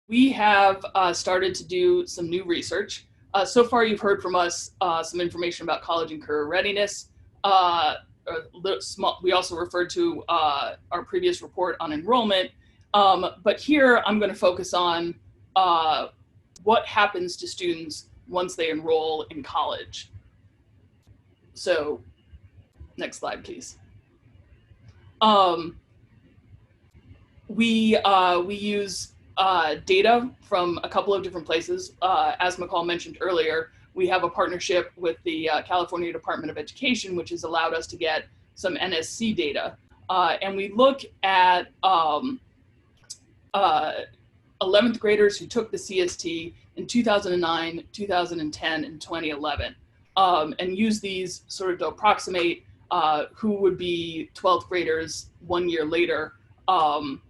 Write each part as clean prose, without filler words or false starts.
We have started to do some new research. So far, you've heard from us some information about college and career readiness. We also referred to our previous report on enrollment. But here, I'm going to focus on what happens to students once they enroll in college. So, next slide, please. We use data from a couple of different places. As McCall mentioned earlier, we have a partnership with the California Department of Education, which has allowed us to get some NSC data. And we look at 11th graders who took the CST in 2009, 2010, and 2011, and use these sort of to approximate who would be 12th graders 1 year later, and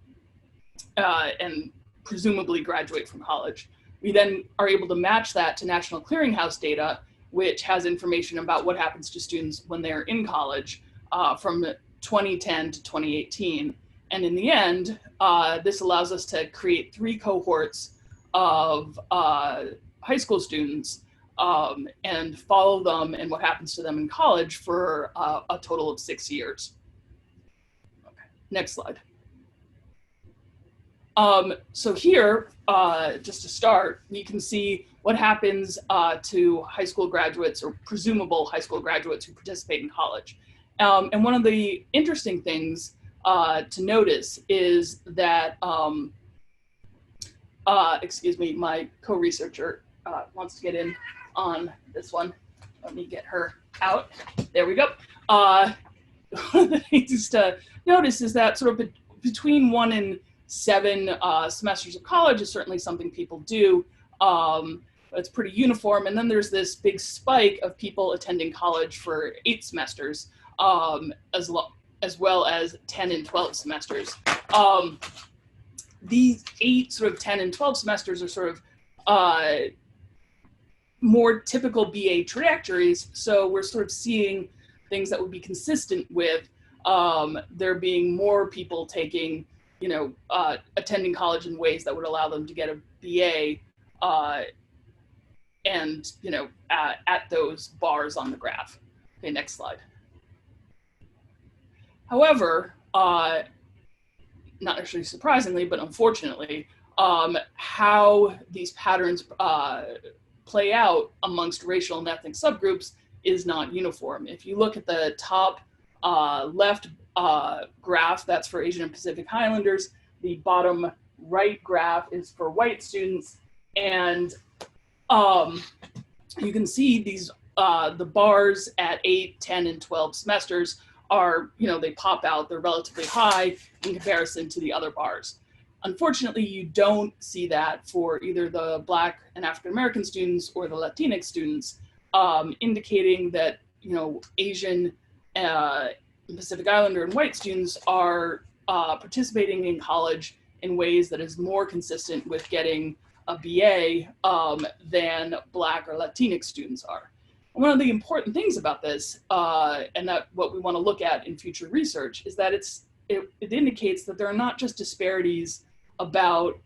presumably graduate from college. We then are able to match that to National Clearinghouse data, which has information about what happens to students when they're in college from 2010 to 2018. And in the end, this allows us to create 3 cohorts of high school students and follow them and what happens to them in college for a total of 6 years. Okay. Next slide. So here, just to start, we can see what happens to high school graduates or presumable high school graduates who participate in college. And one of the interesting things to notice is that, excuse me, my co-researcher wants to get in on this one. Let me get her out. There we go. One of the things to notice is that sort of between 1 and 7 semesters of college is certainly something people do. It's pretty uniform. And then there's this big spike of people attending college for 8 semesters, as well as 10 and 12 semesters. These 8 sort of 10 and 12 semesters are sort of more typical BA trajectories. So we're sort of seeing things that would be consistent with there being more people taking, attending college in ways that would allow them to get a BA and, at those bars on the graph. Okay, next slide. However, not necessarily surprisingly, but unfortunately, how these patterns play out amongst racial and ethnic subgroups is not uniform. If you look at the top left graph, that's for Asian and Pacific Islanders. The bottom right graph is for white students. And you can see these, the bars at 8, 10, and 12 semesters are, they pop out, they're relatively high in comparison to the other bars. Unfortunately, you don't see that for either the Black and African American students or the Latinx students, indicating that, Asian, Pacific Islander and white students are participating in college in ways that is more consistent with getting a BA than Black or Latinx students are. And one of the important things about this, and that what we want to look at in future research, is that it indicates that there are not just disparities about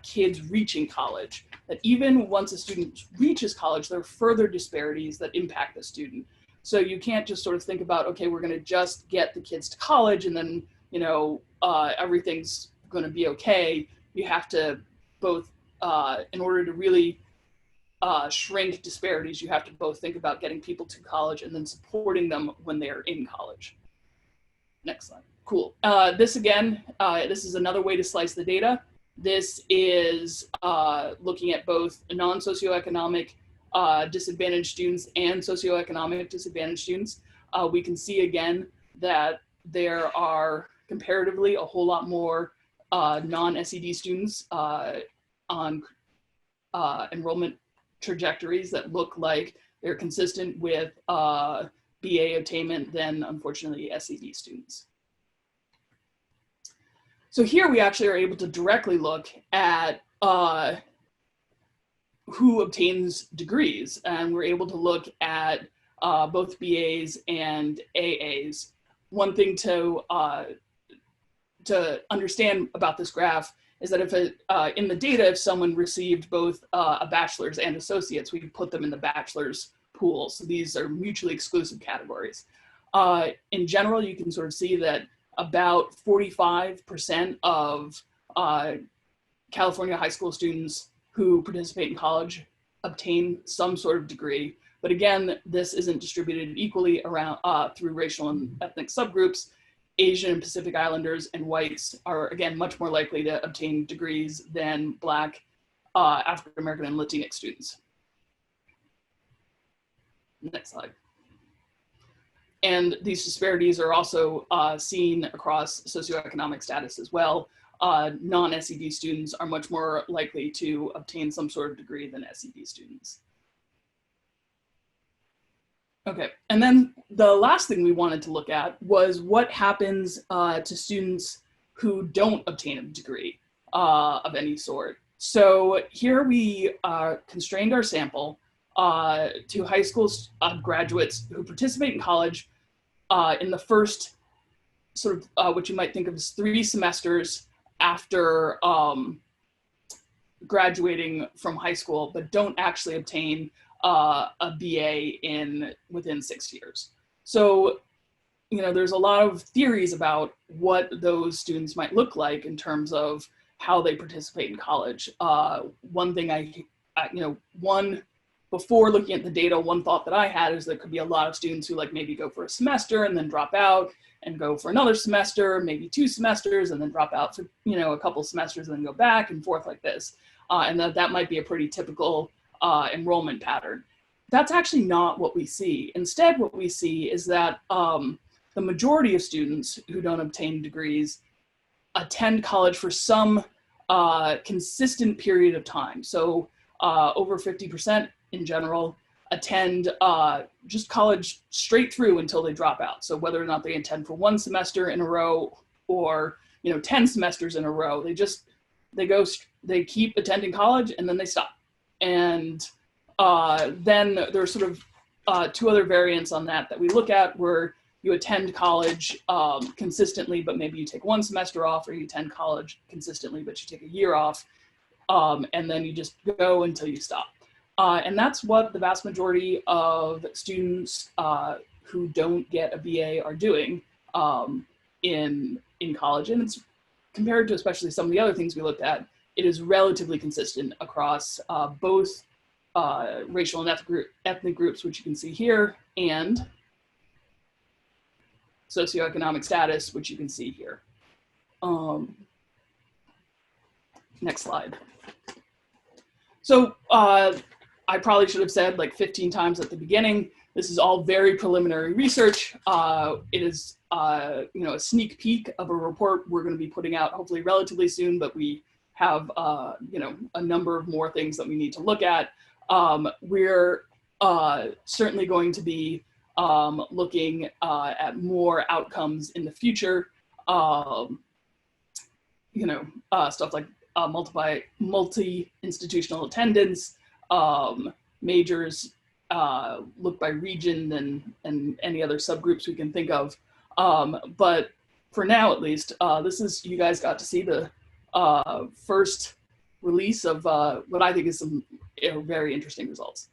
kids reaching college, that even once a student reaches college, there are further disparities that impact the student. So you can't just sort of think about, okay, we're going to just get the kids to college and then, everything's going to be okay. You have to both, in order to really shrink disparities, you have to both think about getting people to college and then supporting them when they are in college. Next slide. Cool. This again, this is another way to slice the data. This is looking at both non-socioeconomic disadvantaged students and socioeconomic disadvantaged students. We can see again that there are comparatively a whole lot more non-SED students on enrollment trajectories that look like they're consistent with BA attainment than, unfortunately, SED students. So here we actually are able to directly look at who obtains degrees, and we're able to look at both BAs and AAs. One thing to understand about this graph is that if in the data, if someone received both a bachelor's and associates, we put them in the bachelor's pool. So these are mutually exclusive categories. In general, you can sort of see that about 45% of California high school students who participate in college obtain some sort of degree. But again, this isn't distributed equally around through racial and ethnic subgroups. Asian and Pacific Islanders and whites are, again, much more likely to obtain degrees than Black, African American, and Latinx students. Next slide. And these disparities are also seen across socioeconomic status as well. Non-SED students are much more likely to obtain some sort of degree than SED students. Okay, and then the last thing we wanted to look at was what happens to students who don't obtain a degree of any sort. So here we constrained our sample to high school graduates who participate in college in the first sort of what you might think of as 3 semesters after graduating from high school, but don't actually obtain a BA within 6 years. So, you know, there's a lot of theories about what those students might look like in terms of how they participate in college. One thing before looking at the data, one thought that I had is there could be a lot of students who like maybe go for a semester and then drop out and go for another semester, maybe 2 semesters, and then drop out for, you know, a couple semesters and then go back and forth like this. And that might be a pretty typical enrollment pattern. That's actually not what we see. Instead, what we see is that the majority of students who don't obtain degrees attend college for some consistent period of time. So over 50% in general attend just college straight through until they drop out. So whether or not they attend for 1 semester in a row or, you know, 10 semesters in a row, they keep attending college and then they stop. And then there's sort of 2 other variants on that we look at, where you attend college consistently, but maybe you take 1 semester off, or you attend college consistently, but you take a year off, and then you just go until you stop. And that's what the vast majority of students who don't get a BA are doing in college. And it's compared to especially some of the other things we looked at, it is relatively consistent across both racial and ethnic groups, which you can see here, and socioeconomic status, which you can see here. Next slide. So I probably should have said like 15 times at the beginning, this is all very preliminary research. It is you know, a sneak peek of a report we're going to be putting out hopefully relatively soon, but we have you know, a number of more things that we need to look at. We're certainly going to be looking at more outcomes in the future. You know, stuff like multi-institutional attendance, majors look by region and any other subgroups we can think of. But for now, at least, you guys got to see the first release of what I think is some very interesting results.